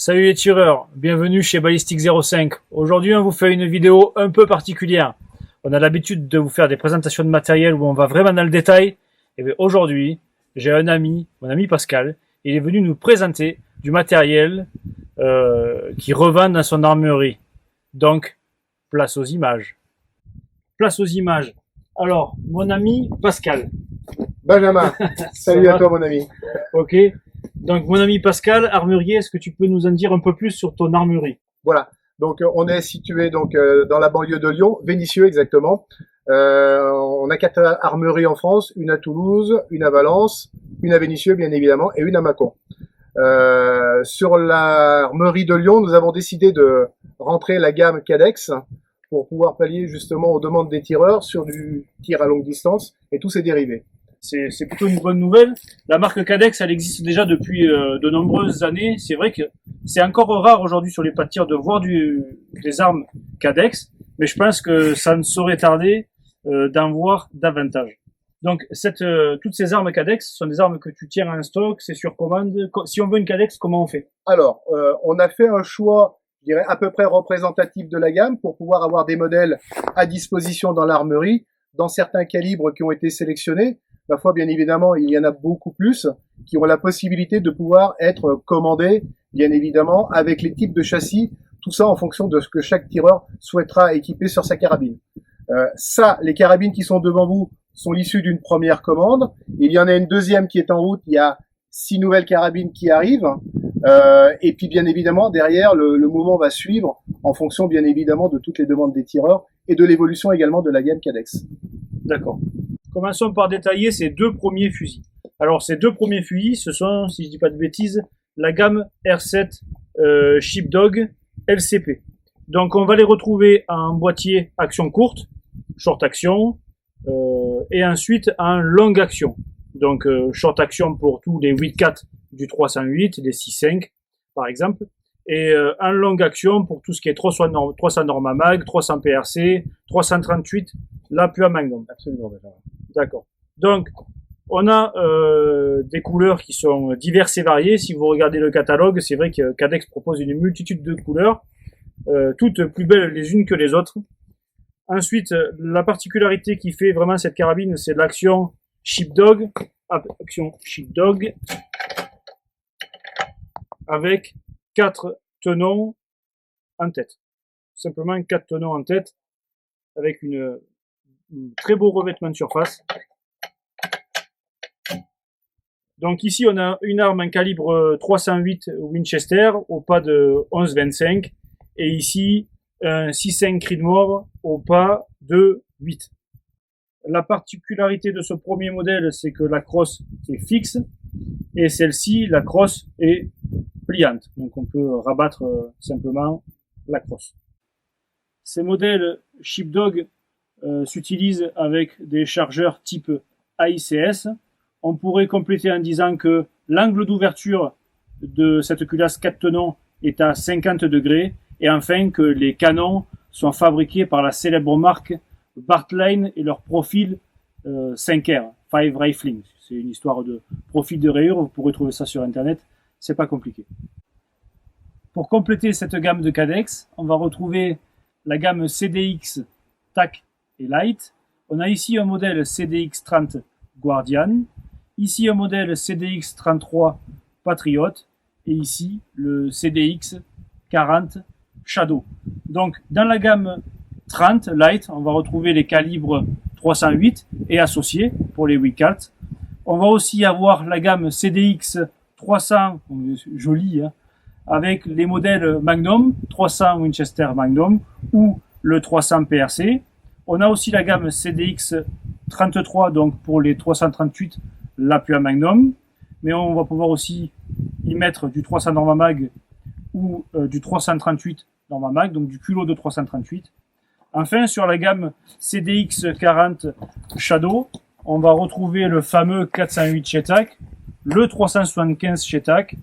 Salut les tireurs, bienvenue chez Ballistic 05. Aujourd'hui, on vous fait une vidéo un peu particulière. On a l'habitude de vous faire des présentations de matériel où on va vraiment dans le détail. Et bien aujourd'hui, j'ai un ami, mon ami Pascal, il est venu nous présenter du matériel qu'il revend dans son armurerie. Donc, place aux images. Place aux images. Alors, mon ami Pascal. Benjamin, salut à toi mon ami. Ok. Donc, mon ami Pascal, armurier, est-ce que tu peux nous en dire un peu plus sur ton armurerie? Voilà, donc on est situé dans la banlieue de Lyon, Vénissieux exactement. On a 4 armeries en France, une à Toulouse, une à Valence, une à Vénissieux bien évidemment et une à Mâcon. Sur l'armerie de Lyon, nous avons décidé de rentrer la gamme Cadex pour pouvoir pallier justement aux demandes des tireurs sur du tir à longue distance et tous ses dérivés. C'est plutôt une bonne nouvelle. La marque Cadex, elle existe déjà depuis de nombreuses années. C'est vrai que c'est encore rare aujourd'hui sur les pas de tir de voir des armes Cadex, mais je pense que ça ne saurait tarder d'en voir davantage. Donc toutes ces armes Cadex sont des armes que tu tiens en stock, c'est sur commande. Si on veut une Cadex, comment on fait? Alors, on a fait un choix, je dirais, à peu près représentatif de la gamme pour pouvoir avoir des modèles à disposition dans l'armerie, dans certains calibres qui ont été sélectionnés. Ma foi, bien évidemment, il y en a beaucoup plus qui ont la possibilité de pouvoir être commandés, bien évidemment, avec les types de châssis, tout ça en fonction de ce que chaque tireur souhaitera équiper sur sa carabine. Les carabines qui sont devant vous sont issues d'une première commande. Il y en a une deuxième qui est en route. Il y a 6 nouvelles carabines qui arrivent. Et puis, bien évidemment, derrière, le mouvement va suivre en fonction, bien évidemment, de toutes les demandes des tireurs et de l'évolution également de la gamme Cadex. D'accord. Commençons par détailler ces deux premiers fusils. Alors, ces deux premiers fusils, ce sont, si je dis pas de bêtises, la gamme R7 Sheepdog LCP. Donc, on va les retrouver en boîtier action courte, short action, et ensuite en longue action. Donc, short action pour tous les 8.4 du 308, les 6.5 par exemple, et en longue action pour tout ce qui est 300 Norma Mag, 300 PRC, 338 l'APUA Magnum. Absolument, déjà. D'accord. Donc, on a des couleurs qui sont diverses et variées. Si vous regardez le catalogue, c'est vrai que Cadex propose une multitude de couleurs, toutes plus belles les unes que les autres. Ensuite, la particularité qui fait vraiment cette carabine, c'est l'action Sheepdog, avec 4 tenons en tête. Simplement 4 tenons en tête, avec un très beau revêtement de surface. Donc ici, on a une arme en calibre 308 Winchester au pas de 11,25 et ici un 6,5 Creedmoor au pas de 8. La particularité de ce premier modèle, c'est que la crosse est fixe et celle-ci, la crosse est pliante. Donc on peut rabattre simplement la crosse. Ces modèles Sheepdog s'utilisent avec des chargeurs type AICS. On pourrait compléter en disant que l'angle d'ouverture de cette culasse 4 tenons est à 50 degrés et enfin que les canons sont fabriqués par la célèbre marque Bartlein et leur profil 5R, 5 Rifling. C'est une histoire de profil de rayure, vous pourrez trouver ça sur internet, c'est pas compliqué. Pour compléter cette gamme de Cadex, on va retrouver la gamme CDX TAC et Light. On a ici un modèle CDX 30 Guardian, ici un modèle CDX 33 Patriot et ici le CDX 40 Shadow. Donc dans la gamme 30 Light, on va retrouver les calibres 308 et associés pour les 8.4. On va aussi avoir la gamme CDX 300, joli, hein, avec les modèles Magnum, 300 Winchester Magnum ou le 300 PRC. On a aussi la gamme CDX 33, donc pour les 338, l'APUA Magnum. Mais on va pouvoir aussi y mettre du 300 Norma Mag ou du 338 Norma Mag, donc du culot de 338. Enfin, sur la gamme CDX 40 Shadow, on va retrouver le fameux 408 chez TAC, le 375 chez TAC.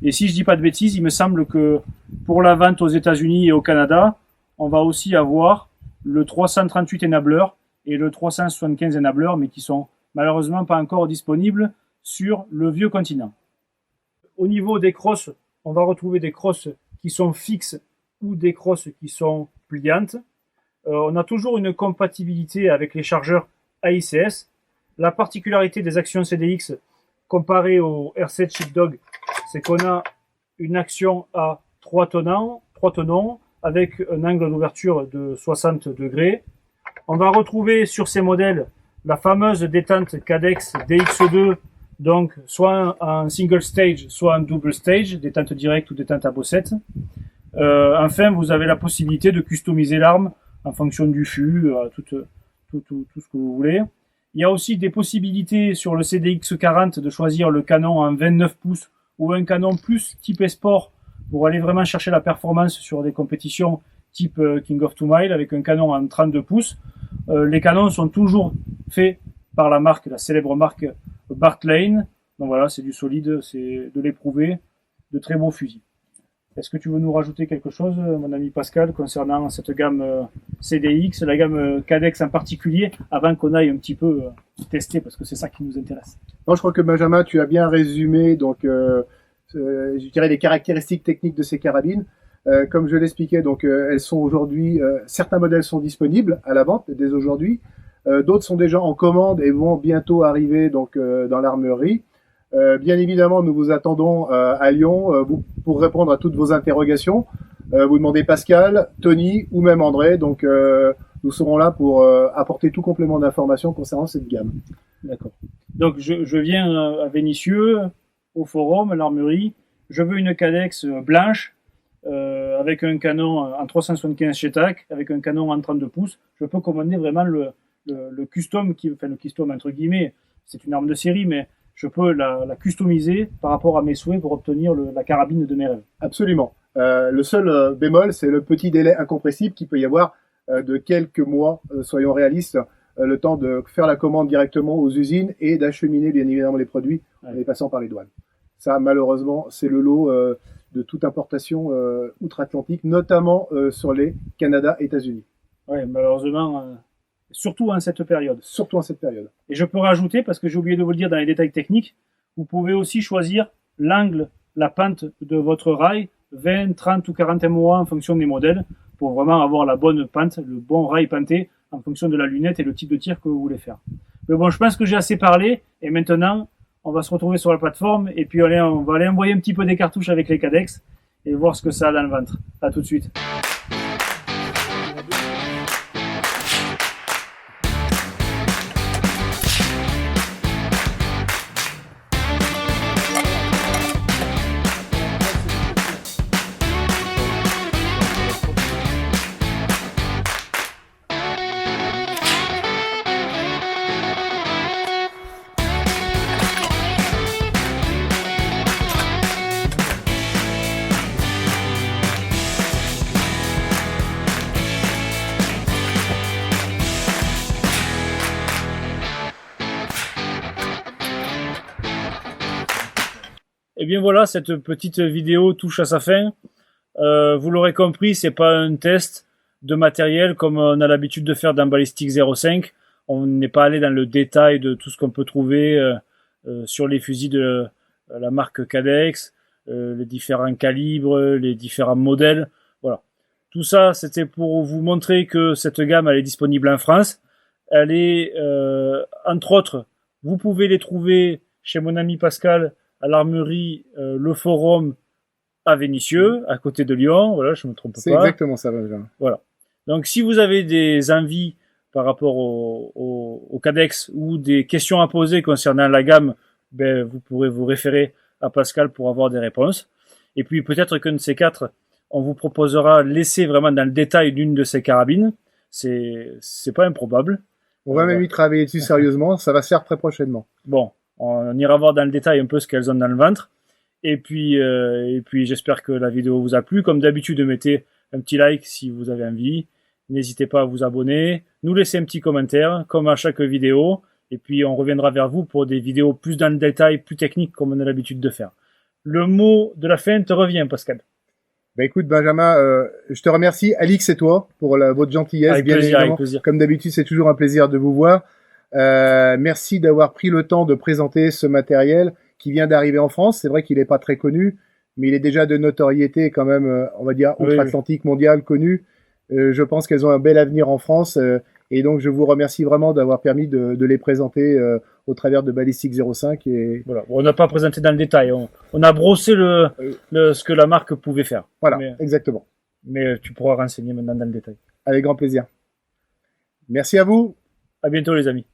Et si je dis pas de bêtises, il me semble que pour la vente aux États-Unis et au Canada, on va aussi avoir le 338 Enabler et le 375 Enabler, mais qui sont malheureusement pas encore disponibles sur le vieux continent. Au niveau des crosses, on va retrouver des crosses qui sont fixes ou des crosses qui sont pliantes. On a toujours une compatibilité avec les chargeurs AICS. La particularité des actions CDX comparée au R7 Sheepdog, c'est qu'on a une action à 3 tenons avec un angle d'ouverture de 60 degrés. On va retrouver sur ces modèles la fameuse détente Cadex DX2, donc soit en single stage, soit en double stage, détente directe ou détente à bossette. Enfin, vous avez la possibilité de customiser l'arme en fonction du fût, tout ce que vous voulez. Il y a aussi des possibilités sur le CDX40 de choisir le canon en 29 pouces ou un canon plus type Sport pour aller vraiment chercher la performance sur des compétitions type King of 2 Mile avec un canon en 32 pouces. Les canons sont toujours faits par la marque, la célèbre marque Bartlane. Donc voilà, c'est du solide, c'est de l'éprouvé, de très beaux fusils. Est-ce que tu veux nous rajouter quelque chose, mon ami Pascal, concernant cette gamme CDX, la gamme Cadex en particulier, avant qu'on aille un petit peu tester, parce que c'est ça qui nous intéresse? Non, je crois que Benjamin, tu as bien résumé, donc, je dirais les caractéristiques techniques de ces carabines. Comme je l'expliquais, donc, elles sont aujourd'hui, certains modèles sont disponibles à la vente dès aujourd'hui, d'autres sont déjà en commande et vont bientôt arriver donc dans l'armerie. Bien évidemment, nous vous attendons à Lyon pour répondre à toutes vos interrogations. Vous demandez Pascal, Tony ou même André. Donc, nous serons là pour apporter tout complément d'information concernant cette gamme. D'accord. Donc, je viens à Vénissieux, au forum, à l'armerie. Je veux une Cadex blanche avec un canon en 375 chez TAC, avec un canon en 32 pouces. Je peux commander vraiment le custom, le custom entre guillemets. C'est une arme de série, mais je peux la customiser par rapport à mes souhaits pour obtenir la carabine de mes rêves. Absolument. Le seul bémol, c'est le petit délai incompressible qu'il peut y avoir de quelques mois, soyons réalistes, le temps de faire la commande directement aux usines et d'acheminer bien évidemment les produits en les passant par les douanes. Ça, malheureusement, c'est le lot de toute importation outre-Atlantique, notamment sur les Canada-États-Unis. Oui, malheureusement... Surtout en cette période. Surtout en cette période. Et je peux rajouter, parce que j'ai oublié de vous le dire dans les détails techniques, vous pouvez aussi choisir l'angle, la pente de votre rail, 20, 30 ou 40 MOA en fonction des modèles, pour vraiment avoir la bonne pente, le bon rail penté en fonction de la lunette et le type de tir que vous voulez faire. Mais bon, je pense que j'ai assez parlé, et maintenant, on va se retrouver sur la plateforme, et puis on va aller envoyer un petit peu des cartouches avec les Cadex, et voir ce que ça a dans le ventre. À tout de suite. Et bien voilà, cette petite vidéo touche à sa fin. Vous l'aurez compris, c'est pas un test de matériel comme on a l'habitude de faire dans Ballistic 05. On n'est pas allé dans le détail de tout ce qu'on peut trouver sur les fusils de la marque Cadex, les différents calibres, les différents modèles. Voilà. Tout ça, c'était pour vous montrer que cette gamme, elle est disponible en France. Elle est, entre autres, vous pouvez les trouver chez mon ami Pascal à l'armerie Le Forum à Vénissieux, à côté de Lyon. Voilà, je me trompe pas. C'est exactement ça, Benjamin. Voilà. Donc, si vous avez des envies par rapport au Cadex ou des questions à poser concernant la gamme, ben, vous pourrez vous référer à Pascal pour avoir des réponses. Et puis, peut-être qu'un de ces quatre, on vous proposera l'essai vraiment dans le détail d'une de ces carabines. C'est pas improbable. On va même y travailler dessus sérieusement. Ça va se faire très prochainement. Bon. On ira voir dans le détail un peu ce qu'elles ont dans le ventre. Et puis j'espère que la vidéo vous a plu. Comme d'habitude, mettez un petit like si vous avez envie. N'hésitez pas à vous abonner. Nous laisser un petit commentaire, comme à chaque vidéo. Et puis on reviendra vers vous pour des vidéos plus dans le détail, plus techniques, comme on a l'habitude de faire. Le mot de la fin te revient, Pascal. Ben écoute, Benjamin, je te remercie. Alix et toi pour votre gentillesse. Avec bien plaisir, évidemment. avec plaisir. Comme d'habitude, c'est toujours un plaisir de vous voir. Merci d'avoir pris le temps de présenter ce matériel qui vient d'arriver en France. C'est vrai qu'il n'est pas très connu, mais il est déjà de notoriété quand même, on va dire, outre-Atlantique, mondiale, connu. Je pense qu'elles ont un bel avenir en France, et donc je vous remercie vraiment d'avoir permis de les présenter au travers de Ballistic 05. Et voilà, on n'a pas présenté dans le détail, on a brossé ce que la marque pouvait faire. Voilà, exactement. Mais tu pourras renseigner maintenant dans le détail. Avec grand plaisir. Merci à vous. À bientôt les amis.